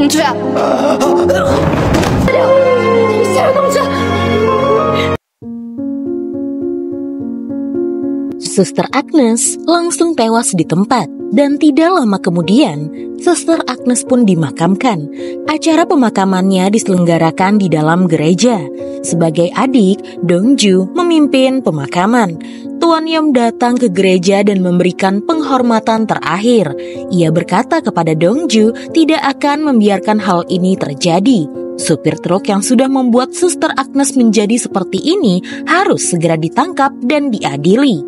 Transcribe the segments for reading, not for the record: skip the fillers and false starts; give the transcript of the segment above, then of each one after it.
동주야. 세라 동주. Suster Agnes langsung tewas di tempat dan tidak lama kemudian Suster Agnes pun dimakamkan. Acara pemakamannya diselenggarakan di dalam gereja. Sebagai adik, Dongju memimpin pemakaman. Tuan Yom datang ke gereja dan memberikan penghormatan terakhir. Ia berkata kepada Dongju tidak akan membiarkan hal ini terjadi. Supir truk yang sudah membuat Suster Agnes menjadi seperti ini harus segera ditangkap dan diadili.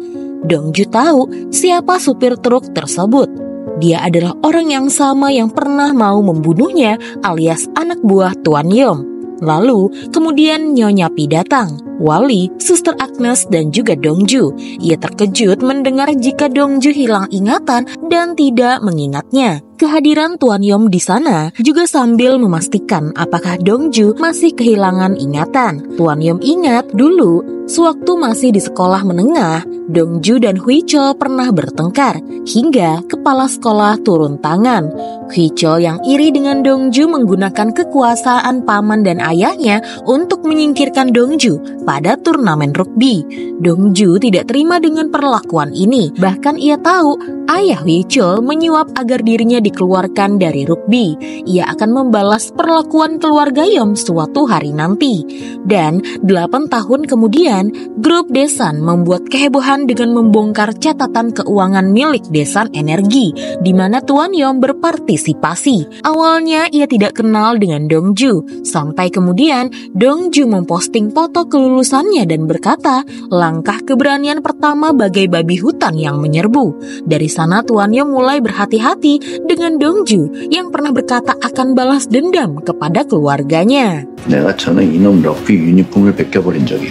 Dongju tahu siapa supir truk tersebut. Dia adalah orang yang sama yang pernah mau membunuhnya alias anak buah Tuan Yom. Lalu kemudian Nyonya Pi datang, Wali, Suster Agnes dan juga Dongju. Ia terkejut mendengar jika Dongju hilang ingatan dan tidak mengingatnya. Kehadiran Tuan Yom di sana juga sambil memastikan apakah Dongju masih kehilangan ingatan. Tuan Yom ingat dulu sewaktu masih di sekolah menengah, Dongju dan Hui Cho pernah bertengkar hingga kepala sekolah turun tangan. Hui Cho yang iri dengan Dongju menggunakan kekuasaan paman dan ayahnya untuk menyingkirkan Dongju pada turnamen rugby. Dongju tidak terima dengan perlakuan ini. Bahkan ia tahu ayah Hui Cho menyuap agar dirinya dikeluarkan dari rugby. Ia akan membalas perlakuan keluarga Yom suatu hari nanti. Dan 8 tahun kemudian, grup Desan membuat kehebohan dengan membongkar catatan keuangan milik Desan Energi, di mana Tuan Yom berpartisipasi. Awalnya ia tidak kenal dengan Dongju, sampai kemudian Dongju memposting foto kelulusannya dan berkata, langkah keberanian pertama bagai babi hutan yang menyerbu. Dari sana Tuan Yom mulai berhati-hati dengan Dongju yang pernah berkata akan balas dendam kepada keluarganya.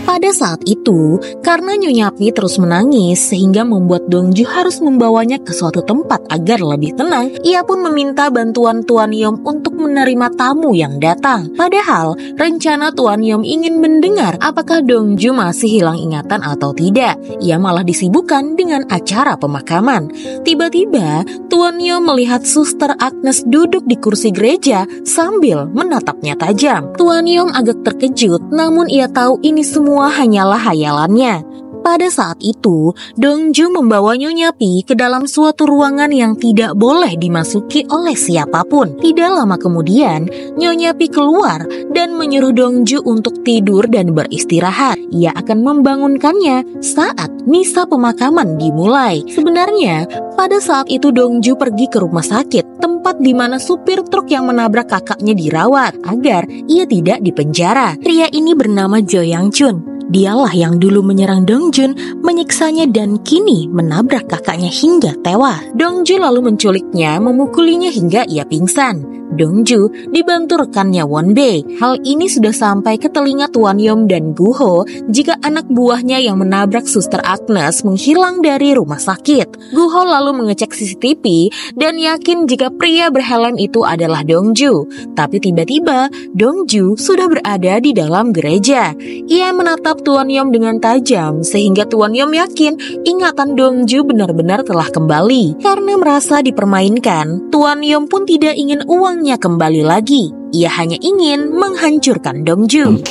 Pada saat itu, karena Nyonya Pi terus menangis sehingga membuat Dongju harus membawanya ke suatu tempat agar lebih tenang, ia pun meminta bantuan Tuan Yom untuk menerima tamu yang datang. Padahal, rencana Tuan Yom ingin mendengar apakah Dongju masih hilang ingatan atau tidak. Ia malah disibukkan dengan acara pemakaman. Tiba-tiba, Tuan Yom melihat Suster Agnes duduk di kursi gereja sambil menatapnya tajam. Tuan Yom agak terkejut, namun ia tahu ini semua hanyalah hayalannya. Pada saat itu, Dongju membawa Nyonya Pi ke dalam suatu ruangan yang tidak boleh dimasuki oleh siapapun. Tidak lama kemudian, Nyonya Pi keluar dan menyuruh Dongju untuk tidur dan beristirahat. Ia akan membangunkannya saat misa pemakaman dimulai. Sebenarnya, pada saat itu Dongju pergi ke rumah sakit, tempat di mana supir truk yang menabrak kakaknya dirawat agar ia tidak dipenjara. Pria ini bernama Jo Yang Chun. Dialah yang dulu menyerang Dongjun, menyiksanya dan kini menabrak kakaknya hingga tewas. Dongju lalu menculiknya, memukulinya hingga ia pingsan. Dongju dibantu rekannya Wonbae. Hal ini sudah sampai ke telinga Tuan Yom dan Gu Ho jika anak buahnya yang menabrak Suster Agnes menghilang dari rumah sakit. Gu Ho lalu mengecek CCTV dan yakin jika pria berhelm itu adalah Dongju. Tapi tiba-tiba Dongju sudah berada di dalam gereja. Ia menatap Tuan Yom dengan tajam sehingga Tuan Yom yakin ingatan Dongju benar-benar telah kembali. Karena merasa dipermainkan, Tuan Yom pun tidak ingin uang kembali lagi. Ia hanya ingin menghancurkan Dongju.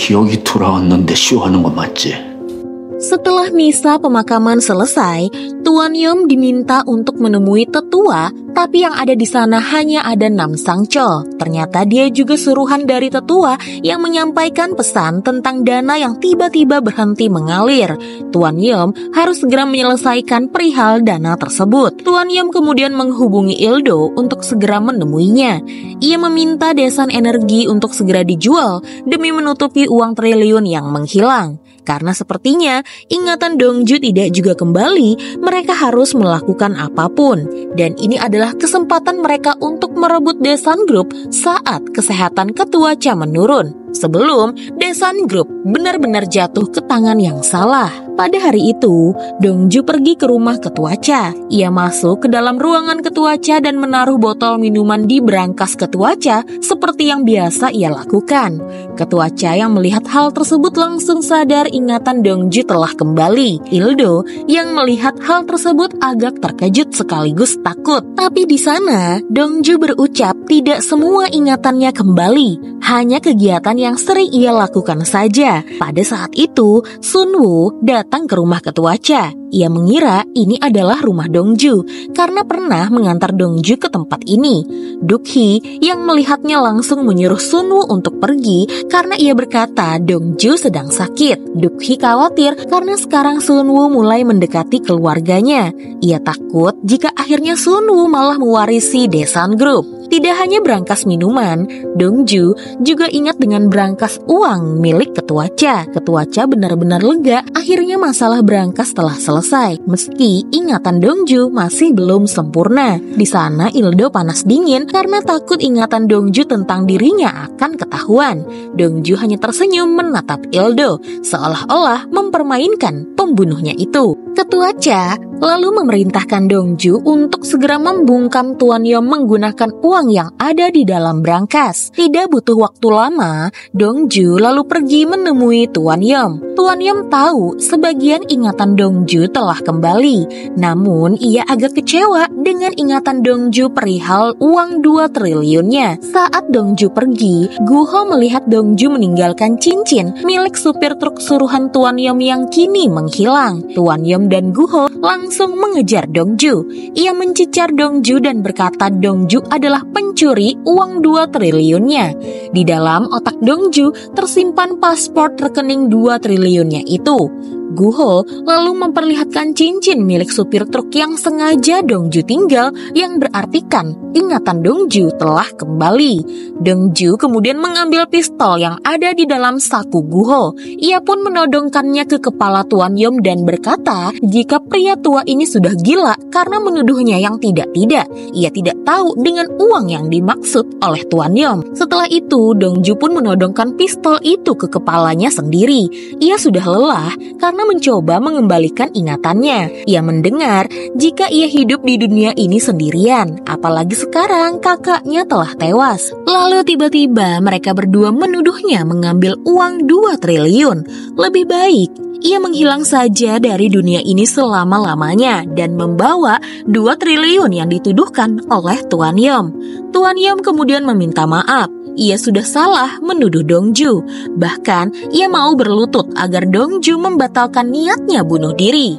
Setelah misa pemakaman selesai, Tuan Yom diminta untuk menemui tetua, tapi yang ada di sana hanya ada Nam Sangchol. Ternyata dia juga suruhan dari tetua yang menyampaikan pesan tentang dana yang tiba-tiba berhenti mengalir. Tuan Yom harus segera menyelesaikan perihal dana tersebut. Tuan Yom kemudian menghubungi Ildo untuk segera menemuinya. Ia meminta Desan Energi untuk segera dijual demi menutupi uang triliun yang menghilang. Karena sepertinya ingatan Dongju tidak juga kembali, mereka harus melakukan apapun. Dan ini adalah kesempatan mereka untuk merebut Desan Group saat kesehatan Ketua Cha menurun. Sebelum Desan Group benar-benar jatuh ke tangan yang salah. Pada hari itu, Dongju pergi ke rumah Ketua Cha. Ia masuk ke dalam ruangan Ketua Cha dan menaruh botol minuman di berangkas Ketua Cha seperti yang biasa ia lakukan. Ketua Cha yang melihat hal tersebut langsung sadar ingatan Dongju telah kembali. Ildo yang melihat hal tersebut agak terkejut sekaligus takut. Tapi di sana, Dongju berucap tidak semua ingatannya kembali, hanya kegiatan yang sering ia lakukan saja. Pada saat itu, Sunwoo datang ke rumah Ketua Cha. Ia mengira ini adalah rumah Dongju karena pernah mengantar Dongju ke tempat ini. Duk-hee yang melihatnya langsung menyuruh Sunwoo untuk pergi karena ia berkata Dongju sedang sakit. Duk-hee khawatir karena sekarang Sunwoo mulai mendekati keluarganya. Ia takut jika akhirnya Sunwoo malah mewarisi Daesan Group. Tidak hanya berangkas minuman, Dongju juga ingat dengan berangkas uang milik Ketua Cha. Ketua Cha benar-benar lega akhirnya masalah berangkas telah selesai. Meski ingatan Dongju masih belum sempurna. Di sana Ildo panas dingin karena takut ingatan Dongju tentang dirinya akan ketahuan. Dongju hanya tersenyum menatap Ildo, seolah-olah mempermainkan pembunuhnya itu. Ketua Cha lalu memerintahkan Dongju untuk segera membungkam Tuan Yom menggunakan uang yang ada di dalam berangkas. Tidak butuh waktu lama, Dongju lalu pergi menemui Tuan Yom. Tuan Yom tahu sebagian ingatan Dongju telah kembali, namun ia agak kecewa dengan ingatan Dongju perihal uang 2 triliunnya. Saat Dongju pergi, Guho melihat Dongju meninggalkan cincin milik supir truk suruhan Tuan Yom yang kini menghilang. Tuan Yom dan Guho langsung mengejar Dongju. Ia mencicar Dongju dan berkata Dongju adalah pencuri uang 2 triliunnya. Di dalam otak Dongju tersimpan paspor rekening 2 triliunnya itu. Guho lalu memperlihatkan cincin milik supir truk yang sengaja Dongju tinggal, yang berartikan ingatan Dongju telah kembali. Dongju kemudian mengambil pistol yang ada di dalam saku Guho. Ia pun menodongkannya ke kepala Tuan Yom dan berkata jika pria tua ini sudah gila karena menuduhnya yang tidak-tidak. Ia tidak tahu dengan uang yang dimaksud oleh Tuan Yom. Setelah itu Dongju pun menodongkan pistol itu ke kepalanya sendiri. Ia sudah lelah karena mencoba mengembalikan ingatannya. Ia mendengar jika ia hidup di dunia ini sendirian, apalagi sekarang kakaknya telah tewas. Lalu tiba-tiba mereka berdua menuduhnya mengambil uang 2 triliun. Lebih baik ia menghilang saja dari dunia ini selama-lamanya dan membawa 2 triliun yang dituduhkan oleh Tuan Yom. Tuan Yom kemudian meminta maaf. Ia sudah salah menuduh Dongju. Bahkan ia mau berlutut agar Dongju membatalkan niatnya bunuh diri.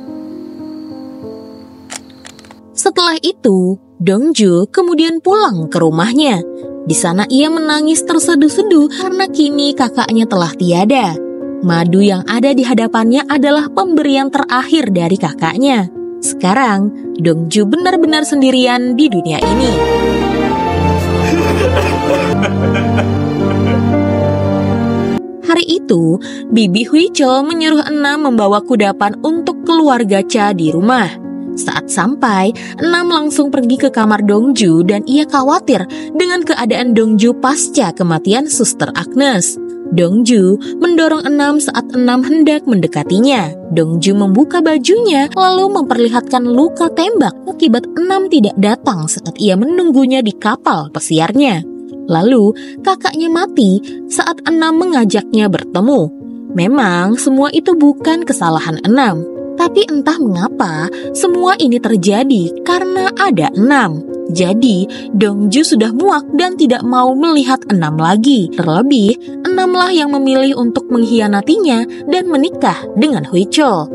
Setelah itu, Dongju kemudian pulang ke rumahnya. Di sana ia menangis terseduh-seduh karena kini kakaknya telah tiada. Madu yang ada di hadapannya adalah pemberian terakhir dari kakaknya. Sekarang, Dongju benar-benar sendirian di dunia ini. Hari itu, Bibi Huichol menyuruh Enam membawa kudapan untuk keluarga Cha di rumah. Saat sampai, Enam langsung pergi ke kamar Dongju dan ia khawatir dengan keadaan Dongju pasca kematian Suster Agnes. Dongju mendorong Enam saat Enam hendak mendekatinya. Dongju membuka bajunya lalu memperlihatkan luka tembak akibat Enam tidak datang saat ia menunggunya di kapal pesiarnya. Lalu kakaknya mati saat Enam mengajaknya bertemu. Memang semua itu bukan kesalahan Enam, tapi entah mengapa semua ini terjadi karena ada Enam. Jadi Dongju sudah muak dan tidak mau melihat Enam lagi. Terlebih Enamlah yang memilih untuk mengkhianatinya dan menikah dengan Huichol.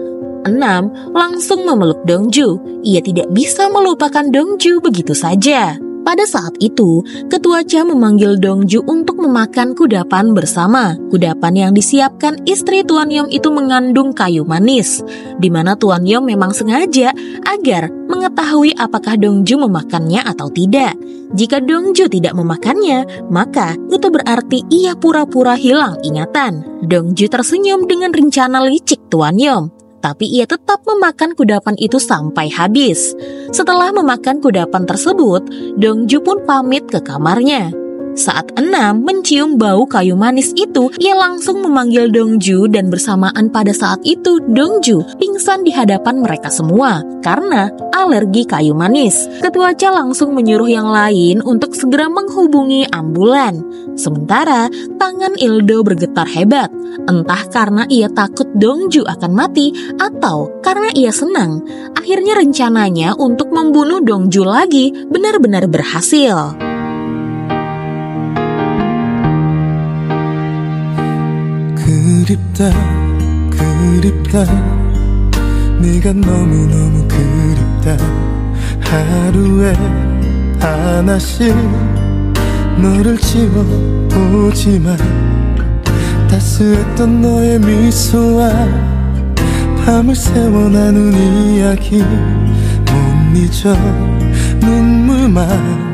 Enam langsung memeluk Dongju. Ia tidak bisa melupakan Dongju begitu saja. Pada saat itu, Ketua Cha memanggil Dongju untuk memakan kudapan bersama. Kudapan yang disiapkan istri Tuan Yom itu mengandung kayu manis, di mana Tuan Yom memang sengaja agar mengetahui apakah Dongju memakannya atau tidak. Jika Dongju tidak memakannya, maka itu berarti ia pura-pura hilang ingatan. Dongju tersenyum dengan rencana licik Tuan Yom. Tapi ia tetap memakan kudapan itu sampai habis. Setelah memakan kudapan tersebut, Dongju pun pamit ke kamarnya. Saat Enam mencium bau kayu manis itu, ia langsung memanggil Dongju dan bersamaan pada saat itu Dongju pingsan di hadapan mereka semua karena alergi kayu manis. Ketua Cha langsung menyuruh yang lain untuk segera menghubungi ambulan. Sementara tangan Ildo bergetar hebat, entah karena ia takut Dongju akan mati atau karena ia senang. Akhirnya rencananya untuk membunuh Dongju lagi benar-benar berhasil. 그립다 그립다 네가 너무너무 그립다 하루에 하나씩 너를 지워보지만 따스했던 너의 미소와 밤을 새워 나눈 이야기 못 잊어 눈물만